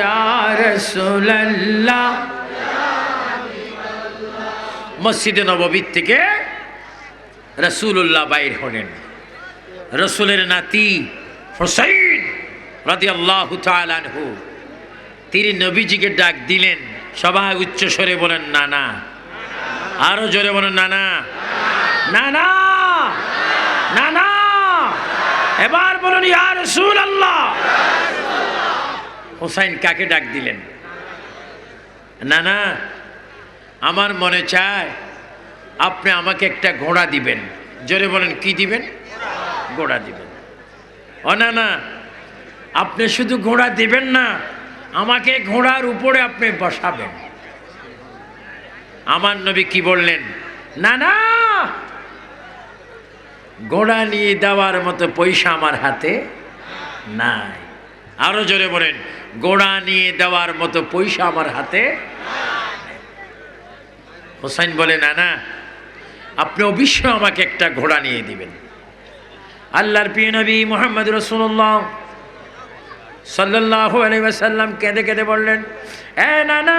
ইয়া রাসূলুল্লাহ। মসজিদে নববী থেকে রাসূলুল্লাহ বাইর হলেন। রাসূলের নাতি হুসাইন রাদিয়াল্লাহু তাআলা আনহু তিনি নবীজিকে ডাক দিলেন। সবাই উচ্চ স্বরে বলেন না না, আরো জোরে বলেন না না, না না, না না, এবার বলুন ইয়া রাসূলুল্লাহ। হুসাইন কাকে ডাক দিলেন? না না, আমার মনে চায় আপনি আমাকে একটা ঘোড়া দিবেন। জোরে বলেন কি দিবেন? ঘোড়া দিবেন। ও না না, আপনি শুধু ঘোড়া দিবেন না, আমাকে ঘোড়ার উপরে আপনি বসাবেন। আমার নবী কি বললেন? না না, ঘোড়া নিয়ে দেওয়ার মতো পয়সা আমার হাতে নাই। আরো জোরে বলেন, ঘোড়া নিয়ে দেওয়ার মতো পয়সা আমার হাতে। হুসাইন বলে না না, আপনি অবশ্যই আমাকে একটা ঘোড়া নিয়ে দিবেন। আল্লাহর প্রিয় নবী মুহাম্মদ রাসূলুল্লাহ সাল্লাল্লাহু আলাইহি ওয়াসাল্লাম কেঁদে কেঁদে বললেন, এ না না,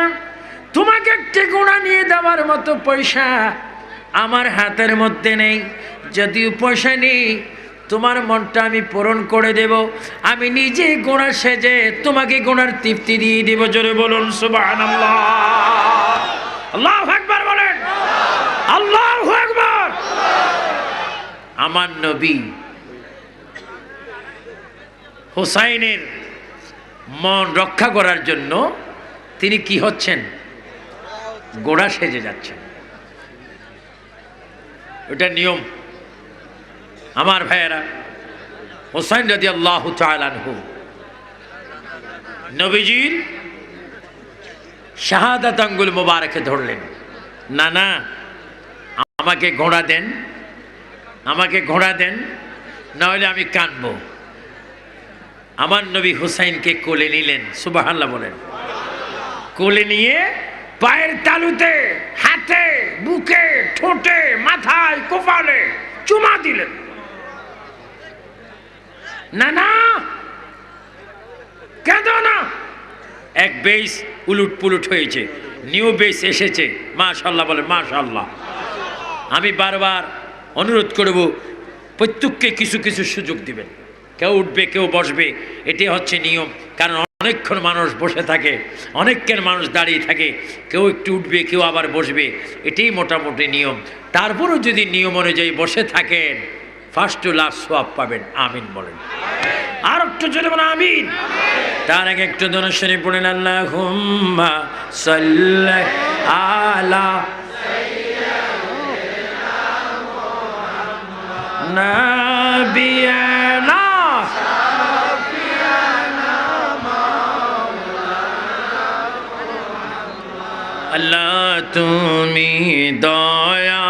তোমাকে একটা ঘোড়া নিয়ে দেওয়ার মতো পয়সা আমার হাতের মধ্যে নেই। যদিও পয়সা নেই, তোমার মনটা আমি পূরণ করে দেব। আমি নিজে ঘোড়া সেজে তোমাকে ঘোড়ার তৃপ্তি দিয়ে দেব। জোরে বলুন সুবহানাল্লাহ। আল্লাহু আকবার বলেন, আল্লাহু আকবার। আমার নবী হুসাইনের মন রক্ষা করার জন্য তিনি কি হচ্ছেন? ঘোড়া সেজে যাচ্ছেন। ওটা নিয়ম। আমার ভাইয়েরা, হুসাইন রাদিয়াল্লাহু তাআলা আনহু নবীজির শাহাদাত আঙ্গুল মোবারকে ধরলেন। না না, আমাকে ঘোড়া দেন, আমাকে ঘোড়া দেন, না হলে আমি কাঁদবো। আমার নবী হুসাইনকে কোলে নিলেন। সুবহানাল্লাহ বলেন। কোলে নিয়ে পায়ের তালুতে, হাতে, বুকে, ঠোঁটে, মাথায়, কপালে চুমা দিলেন। না না, কেঁদো না। এক বেশ উলুট পুলুট হয়েছে, নিউ বেশ এসেছে। মাশাআল্লাহ বলেন, মাশাআল্লাহ। আমি বারবার অনুরোধ করব, প্রত্যেককে কিছু কিছু সুযোগ দিবেন। কেউ উঠবে, কেউ বসবে, এটি হচ্ছে নিয়ম। কারণ অনেকক্ষণ মানুষ বসে থাকে, অনেকক্ষণ মানুষ দাঁড়িয়ে থাকে, কেউ একটু উঠবে, কেউ আবার বসবে, এটাই মোটামুটি নিয়ম। তারপরেও যদি নিয়ম অনুযায়ী বসে থাকেন, ফার্স্ট টু লাস্ট সোয়াব পাবেন। আমিন বলেন। আর একটু জোরে বলেন আমিন। তার আগে একটু দরুদ শরীফ পড়েন, আল্লাহুম্মা সাল্লি আলা নাবিয়ানা আল্লাহ, তুমি দয়া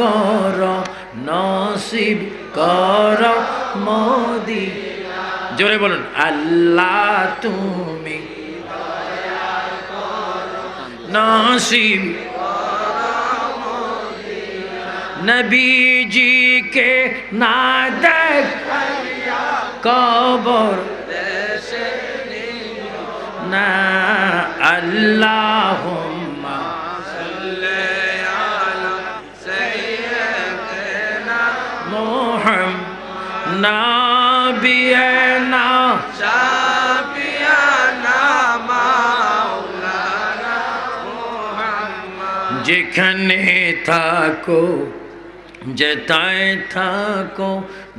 করো, নসিব করো মদিনা। জোরে বলুন, আল্লাহ তুমি দয়া করো, নসিব করো মদিনা। নবীজি কে না দেখাইয়া কবর দেশে নিও না। আল্লাহুম্মা সাল্লি আলা সাইয়্যিদিনা মুহাম্মাদ নাবিয়ানা শাফিয়ানা মাওলানা মুহাম্মদ। যেখানে থাকো, যেতায় থাকো,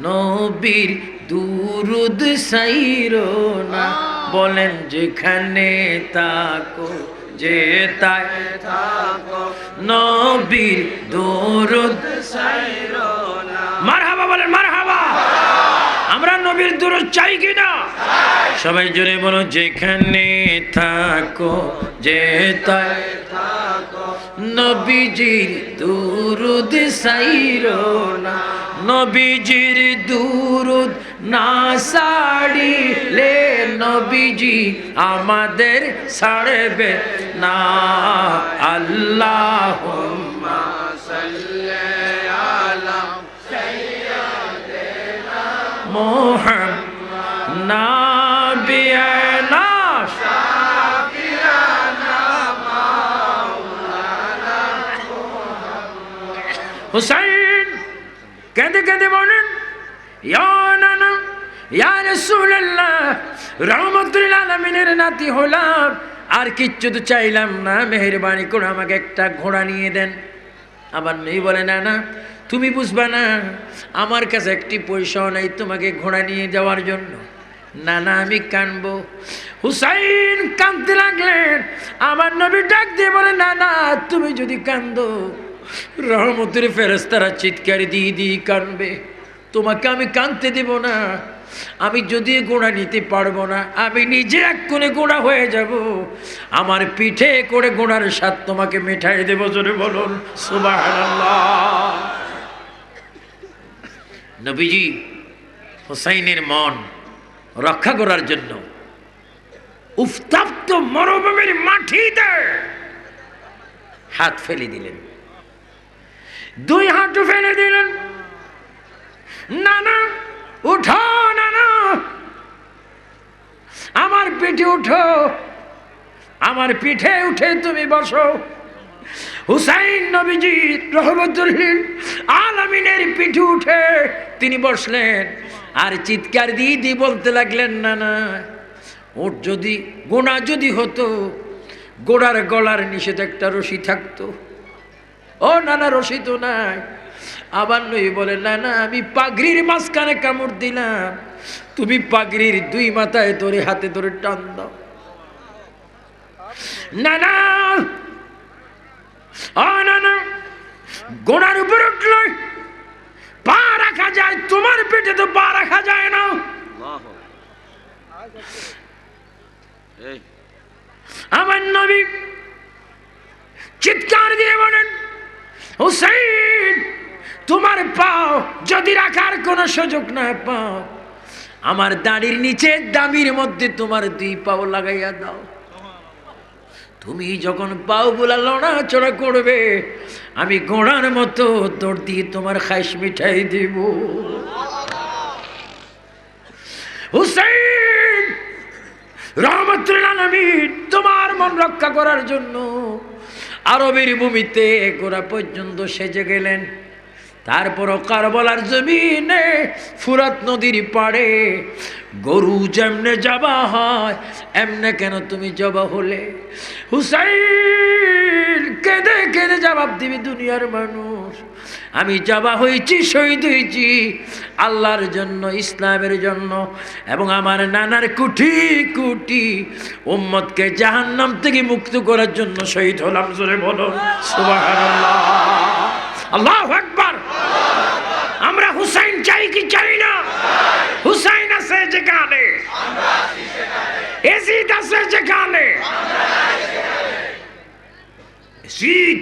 নবীর দুরুদ সাইরো না। বলেন, যেখানে থাকো, যেতায় থাকো, নবীর দুরুদ সাইরো না। মারহাবা বলেন, মারহাবা। আমরা নবীর দুরুদ চাই কিনা? সবাই জোরে বলো, যেখানে থাকো, যেতায় থাকো, নবীজির দুরুদ সাইরো না। নবীজির দুরুদ না সারিলে নবীজি আমাদের ছাড়বে না। আল্লাহুম্মা সাল্লি আলা সাইয়্যিদিনা মুহাম্মাদ নাবিয়ানা হুসাইন কেঁদে কেঁদে বলেন, ইয়া নানা, ইয়া রাসূলুল্লাহ, রহমতুল আলামিনের নাতি হলাম, আর কিচ্ছু তো চাইলাম না, মেহেরবানি করে আমাকে একটা ঘোড়া নিয়ে দেন। আমার মেয়ে বলে, না না, তুমি বুঝবা না, আমার কাছে একটি পয়সাও নাই তোমাকে ঘোড়া নিয়ে যাওয়ার জন্য। না না, আমি কানবো। হুসাইন কাঁদতে লাগলেন। আমার নবী ডাক দিয়ে বলে, না না, তুমি যদি কান্দো রহমতের ফেরেশতারা চিৎকার দিয়ে দিয়ে কানবে, তোমাকে আমি কাঁদতে দেব না। আমি যদি ঘোড়া নিতে পারবো না, আমি নিজে এক কোণে ঘোড়া হয়ে যাব, আমার পিঠে করে ঘোড়ার স্বাদ তোমাকে মেটাই দেব। জোরে বলুন সুবহানাল্লাহ। নবীজি হুসাইনের মন রক্ষা করার জন্য উত্তপ্ত মরুভূমির মাটিতে হাত ফেলে দিলেন, দুই হাঁটু ফেলে দিলেন। না না, উঠো, না না, আমার পিঠে উঠো, আমার পিঠে উঠে তুমি বসো। হুসাইন নবীজি রহমতুল আলামিনের পিঠে উঠে তিনি বসলেন, আর চিৎকার দিয়ে দিয়ে বলতে লাগলেন, না না, ওর যদি গোনা যদি হতো, গোড়ার গলার নিষেধ একটা রশি থাকতো। ও না না, রশি তো নাই। আবার নই বলে, না না, আমি পাগড়ির মাঝখানে কামড় দিলাম, তুমি পাগড়ির দুই মাথায় ধরে হাতে ধরে টান দাও। না না, ও না না, গোড়ার উপর উঠলো পা রাখা যায়, তোমার পেটে তো পা রাখা যায় না। আমার নবী চিৎকার দিয়ে বলেন, হুসাইন, তোমার পাও যদি রাখার কোনো সুযোগ না পাও, আমার দাড়ির নিচে দামির মধ্যে তোমার দুই পাও লাগাইয়া দাও। তুমি যখন পাও গুলা লড়াচড়া করবে, আমি ঘোড়ার মতো দৌড় দিয়ে তোমার খাইশ মিঠাই দিব। হুসাইন রহমতুল আলামিন তোমার মন রক্ষা করার জন্য আরবের ভূমিতে গোড়া পর্যন্ত সেজে গেলেন। তারপরও কারবালার জমিনে ফুরাত নদীর পাড়ে গরু যেমনে জবা হয়, এমনে কেন তুমি জবা হলে? হুসাইন কেঁদে কেঁদে জবাব দিবি দুনিয়ার মানুষ, আমি জবা হয়েছি, শহীদ হয়েছি আল্লাহর জন্য, ইসলামের জন্য, এবং আমার নানার কোটি কোটি উম্মতকে জাহান্নাম থেকে মুক্ত করার জন্য শহীদ হলাম। জোরে বলো সুবহানাল্লাহ, আল্লাহু আকবার। আমরা হুসাইন চাই কি চাই না? হুসাইন আছে যেখানে, এজিদ আছে যেখানে, এজিদ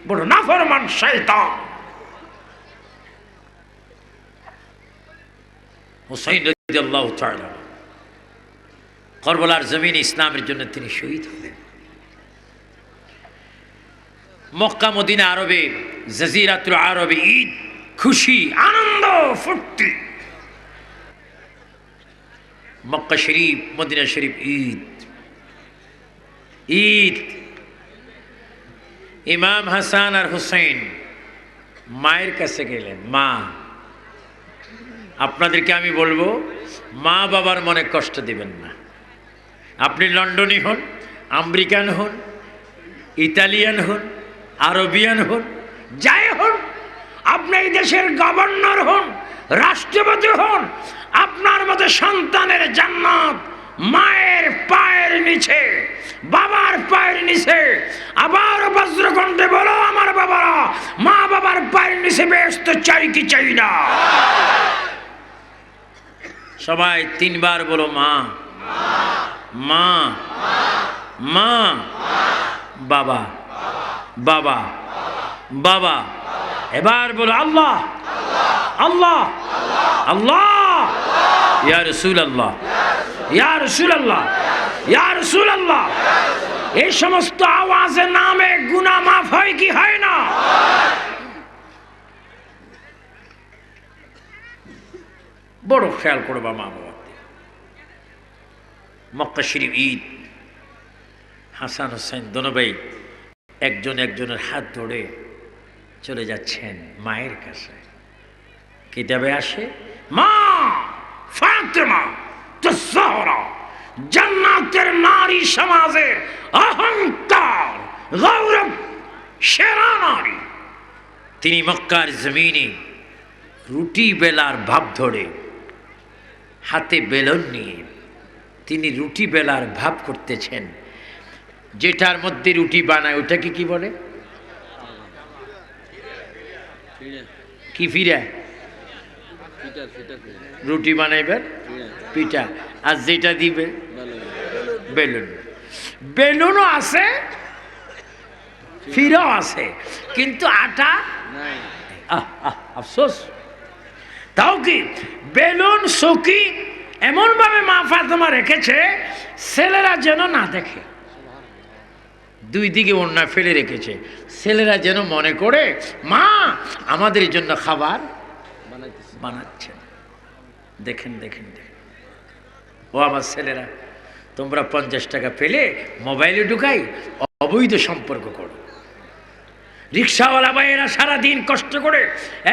বড় নাফরমান শয়তান। হুসাইন রাদিয়াল্লাহু তাআলা কারবালার জমিনে ইসলামের জন্য তিনি শহীদ হলেন। মক্কা মদিনা আরবে, জাজিরাতুল আরবে ঈদ, খুশি, আনন্দ, ফুর্তি। মক্কা শরীফ, মদিনা শরীফ ঈদ, ঈদ। ইমাম হাসান আর হুসাইন মায়ের কাছে গেলেন। মা, আপনাদেরকে আমি বলবো, মা বাবার মনে কষ্ট দিবেন না। আপনি লন্ডনী হন, আমেরিকান হন, ইতালিয়ান হন, আরবিয়ান হন, যাই হন, আপনি এই দেশের গভর্নর হন, রাষ্ট্রপতি হন, আপনার মতো সন্তানের জান্নাত মায়ের পায়ের নিচে, বাবার পায়ের নিচে। আবার বজ্রকণ্ঠে বলো আমার বাবারা, মা বাবার পায়ের নিচে বেহেশত চাই কি চাই না? সবাই তিনবার বলো, মা মা মা, বাবা বাবা বাবা। এবার বলো আল্লাহ আল্লাহ আল্লাহ, ইয়া রাসূলুল্লাহ ইয়া রাসূলুল্লাহ ইয়া রাসূলুল্লাহ। এই সমস্ত আওয়াজের নামে গুনাহ মাফ হয় কি হয় না? বড় খেয়াল করবা মা বাবা। মক্কা শরীফ ঈদ, হাসান হুসাইন দোনো ভাই একজন একজনের হাত ধরে চলে যাচ্ছেন মায়ের কাছে। কিতাবে আসে মা ফাতেমা তুজ-জহরা জান্নাতের নারী সমাজের অহংকার গৌরব সেরা নারী। তিনি মক্কার জমিনে রুটি বেলার ভাব ধরে হাতে বেলন নিয়ে তিনি রুটি বেলার ভাব করতেছেন। যেটার মধ্যে রুটি বানায় ওটাকে কি বলে? কি ফিরা? রুটি বানাইবেন পিঠা, আর যেটা দিবে বেলুন। বেলুনও আছে ফিরাও আছে, কিন্তু আটা আফসোস। তাও কি বেলুন চৌকি এমন ভাবে মা ফাতেমা রেখেছে ছেলেরা যেন না দেখে, দুই দিকে ওড়না ফেলে রেখেছে, ছেলেরা যেন মনে করে মা আমাদের জন্য খাবার বানাচ্ছেন। দেখেন দেখেন দেখেন, ও আমার ছেলেরা, তোমরা 50 টাকা পেলে মোবাইলে ঢুকাই অবৈধ সম্পর্ক করো। রিক্সাওয়ালা ভাইয়েরা সারাদিন কষ্ট করে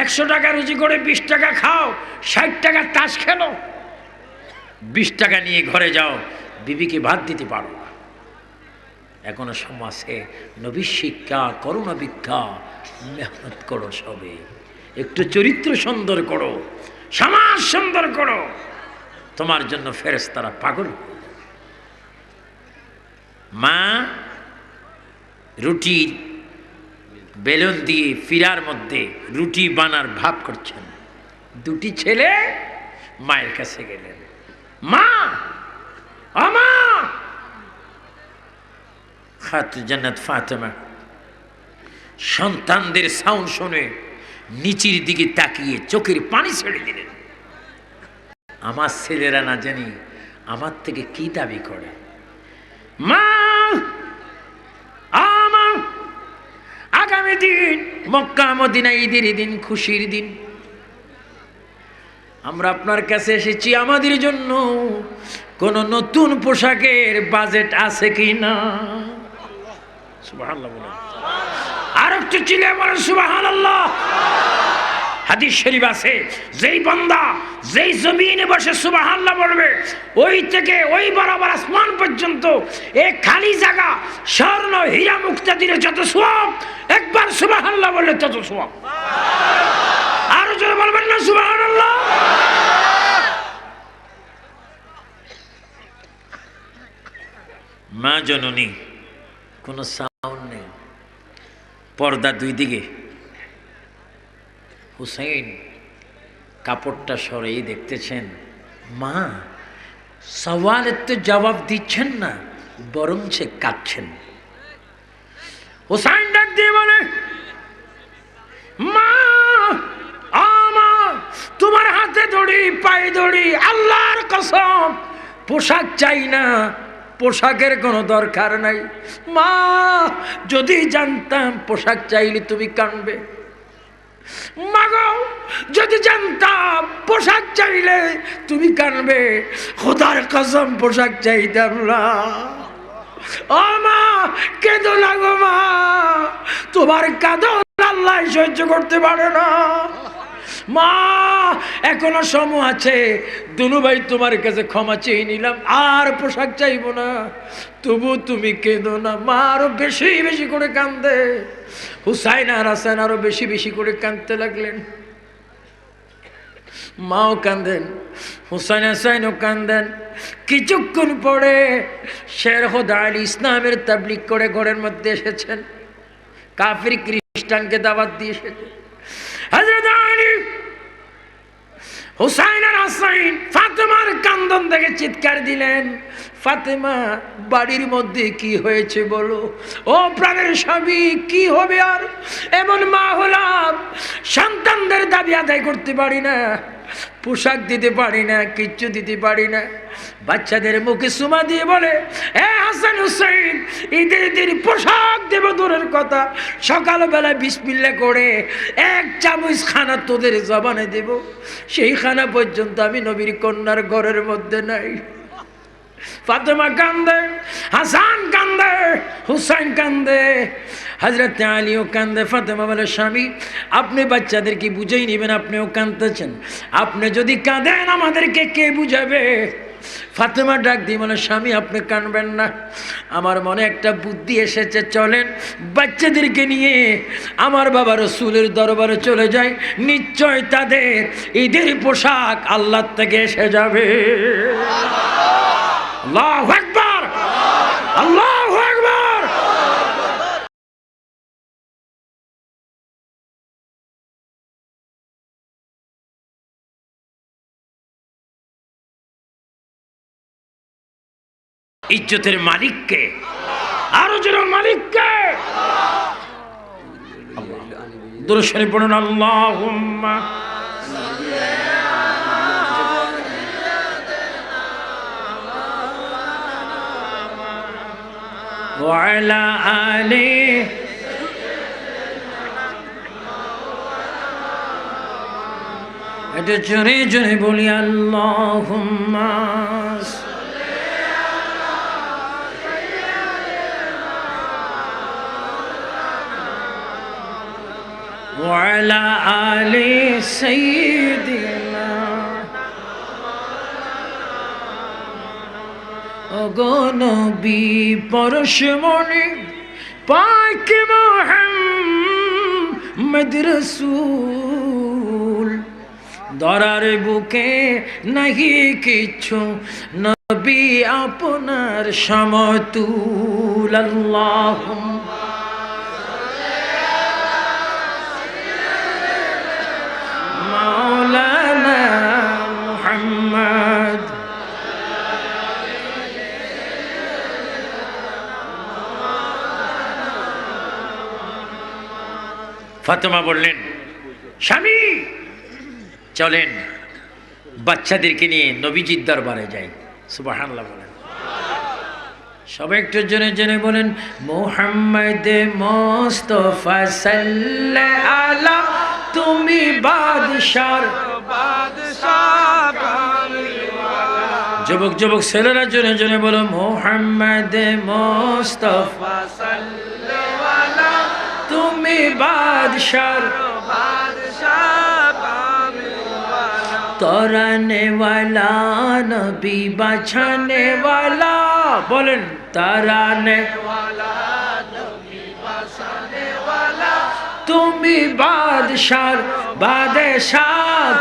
100 টাকা রুজি করে 20 টাকা খাও, 60 টাকা তাস খেলো, 20 টাকা নিয়ে ঘরে যাও, বিবিকে ভাত দিতে পারো না। এখনো সমাজে নবীর শিক্ষা, করুণা ভিক্ষা, মেহনত করো, সবে একটু চরিত্র সুন্দর করো, সমাজ সুন্দর করো, তোমার জন্য ফেরেশতারা পাগল। মা রুটি বেলুন দিয়ে ফিরার মধ্যে রুটি বানার ভাব করছেন। দুটি ছেলে মায়ের কাছে গেলেন, মা আমা খাতুন জান্নাত ফাতেমা সন্তানদের সাউন্ড শুনে নিচের দিকে তাকিয়ে চোখের পানি ছেড়ে দিলেন। আমার ছেলেরা না জানি আমার থেকে কি দাবি করে। মা আমার আগামী দিন মক্কা মদিনা ঈদের দিন, খুশির দিন, আমরা আপনার কাছে এসেছি, আমাদের জন্য কোন নতুন পোশাকের বাজেট আছে কিনা? সুবহানাল্লাহ বলেন, আর একটু চিল্লায়ে বলেন সুবহানাল্লাহ। হাদিস শরীফ আছে, যেই বান্দা যেই জমিনে বসে সুবহানাল্লাহ বলবে, ওই থেকে ওই বরাবর আসমান পর্যন্ত এক খালি জায়গা স্বর্ণ হীরা মুক্তা দিলে যত সওয়াব, একবার সুবহানাল্লাহ বললে তত সওয়াব। আরো জোরে বলবেন না সুবহানাল্লাহ? মা জননী, কোনো সাউন্ড নেই, পর্দা দুই দিকে। হুসাইন কাপড়টা সরেই দেখতেছেন, মা সওয়ালের তো জবাব দিচ্ছেন না, বরং সে কাঁদছেন। হুসাইন ডাক দিয়ে বলে, মা আমা তোমার হাতে ধরি, পায়ে ধরি, আল্লাহর কসম পোশাক চাই না, পোশাকের কোনো দরকার নাই। মা যদি জানতাম পোশাক চাইলে তুমি কাঁদবে, মাগো যদি জানতাম পোশাক চাইলে তুমি কাঁদবে, খোদার কসম পোশাক চাইতাম না। ও মা কেঁদো না গো মা, তোমার কাঁদো আল্লাহ সহ্য করতে পারে না। মা এখনো সময় আছে, দুনু ভাই তোমার কাছে ক্ষমা চেয়ে নিলাম, আর পোশাক চাইবো না, তবু তুমি কেঁদো না। মা আরো বেশি বেশি করে কান্দে, হুসাইন আর হাসান আরো বেশি বেশি করে কাঁদতে লাগলেন। মাও কান্দেন, হুসাইন হাসাইনও কান্দেন। কিছুক্ষণ পরে শের খোদা আলী ইসলামের তাবলীগ করে ঘরের মধ্যে এসেছেন, কাফির খ্রিস্টানকে দাওয়াত দিয়ে এসেছেন। হযরত আলী হুসাইন আর হাসাইন ফাতেমার কান্দন দেখে চিৎকার দিলেন, ফাতেমা বাড়ির মধ্যে কি হয়েছে বলো? ও প্রাণের স্বামী, কি হবে আর? এমন মা হলাম, সন্তানদের দাবি আদায় করতে পারি না, পোশাক দিতে পারি না, কিচ্ছু দিতে পারি না। বাচ্চাদের মুখে সুমা দিয়ে বলে, এ হাসান হুসাইন ঈদের দিন পোশাক দেব দূরের কথা, সকালবেলা বিসমিল্লাহ করে এক চামচ খানা তোদের জবানে দেব, সেই খানা পর্যন্ত আমি নবীর কন্যার ঘরের মধ্যে নাই। ফাতেমা কান্দে, হাসান কান্দে, হুসাইন কান্দে, হযরত আলীও কান্দে। ফাতেমা বলে, স্বামী আপনি বাচ্চাদেরকে বুঝেই নেবেন, আপনিও কাঁদতেছেন, আপনি যদি কাঁদেন আমাদেরকে কে বুঝাবে? ফাতেমা ডাক দিয়ে বলে, স্বামী আপনি কাঁদবেন না, আমার মনে একটা বুদ্ধি এসেছে, চলেন বাচ্চাদেরকে নিয়ে আমার বাবা রাসূলের দরবারে চলে যাই, নিশ্চয় তাদের ঈদের পোশাক আল্লাহ থেকে এসে যাবে। আল্লাহু আকবার, আল্লাহু আকবার। ইজ্জতের মালিককে, আরো জোরে মালিককে। দুরূদ শরীফ পড়ুন, আল্লাহুম্মা ওয়া আলা আলি। এটা জোরে জোরে বলি, আল্লাহুম্মা وعلى آل سيدنا ওগো নবী পরশমণি পাক মুহাম্মদ রাসূল, দরার বুকে নাহি কিছু নবী আপনার সমতুল। আল্লাহুম্মা মাওলানা মুহাম্মদ। ফাতেমা বললেন, স্বামী চলেন বাচ্চাদেরকে নিয়ে নবীজির দরবারে যাই। সুবহানাল্লাহ বলেন। সবাই একটু জেনে জেনে বলেন, মুহাম্মদ মুস্তাফা সাল্লাল্লাহু আলা, তুমি বাদশার যুবক যুবক ছেলেরা জেনে জেনে বলো, মুহাম্মদ মুস্তাফা সাল্লাল্লাহু আলা, তুমি বাদশার তরানে ওয়ালা, নবী বাঁচানে ওয়ালা। বলেন, তরানে ওয়ালা, নবী বাঁচানে ওয়ালা, তুমি বাদশার বাদশাহ।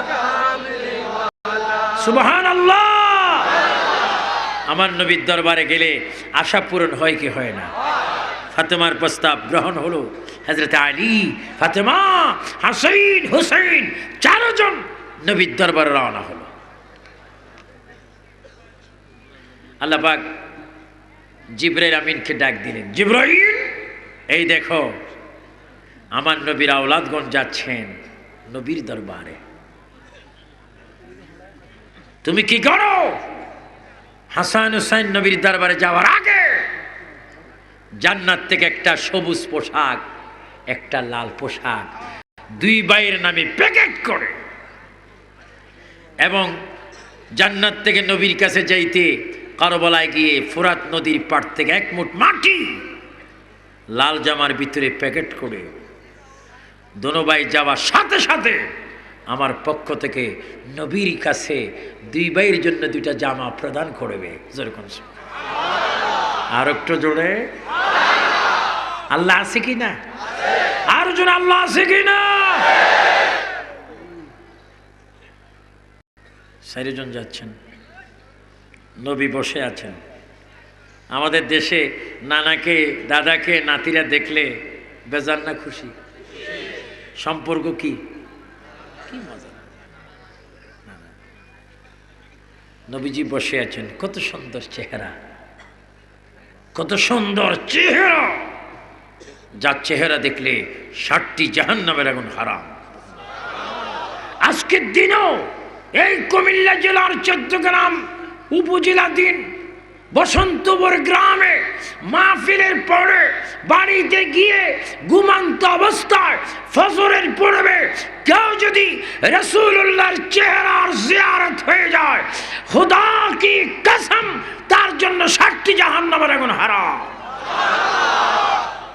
সুবহানাল্লাহ। আমার নবীর দরবারে গেলে আশা পূরণ হয় কি হয় না? ফাতেমার প্রস্তাব গ্রহণ হলো। হযরত আলী, ফাতেমা, হাসান, হুসাইন চারজন নবীর দরবারে রওনা হলো। আল্লাহ পাক জিবরাইল আমিনকে ডাক দিলেন, জিবরাইল এই দেখো আমার নবীর আওলাদগণ যাচ্ছেন নবীর দরবারে, তুমি কি করো? হাসান হুসাইন নবীর দরবারে যাওয়ার আগে জান্নাত থেকে একটা সবুজ পোশাক, একটা লাল পোশাক দুই ভাইয়ের নামে প্যাকেট করে, এবং জান্নাত থেকে নবীর কাছে যাইতে কারবালায় গিয়ে ফোরাত নদীর পাড় থেকে এক মুঠ মাটি লাল জামার ভিতরে প্যাকেট করে দোনো ভাই যাওয়ার সাথে সাথে আমার পক্ষ থেকে নবীর কাছে দুই ভাইয়ের জন্য দুইটা জামা প্রদান করবে। যেরকম আর একটু জোরে আল্লাহ আছে কি না? আর জোরে আল্লাহ আছে কি না? চারজন যাচ্ছেন, নবী বসে আছেন। আমাদের দেশে নানাকে দাদাকে নাতিরা দেখলে বেজার না খুশি? সম্পর্ক কি কি মজা। নবীজি বসে আছেন, কত সুন্দর চেহারা, কত সুন্দর চেহারা, যার চেহারা দেখলে 60টি জাহান্নামের আগুন হারাম। আজকের দিনও এই কুমিল্লা জেলার 14 গ্রাম উপজেলাধীন বসন্তপুর গ্রামে মাহফিলের পরে বাড়িতে গিয়ে ঘুমন্ত অবস্থায় ফজরের পূর্বে কেউ যদি রাসূলুল্লাহর চেহারার জিয়ারত হয়ে যায়, খোদা কি কসম তার জন্য 60টি জাহান্নামের আগুন হারাম।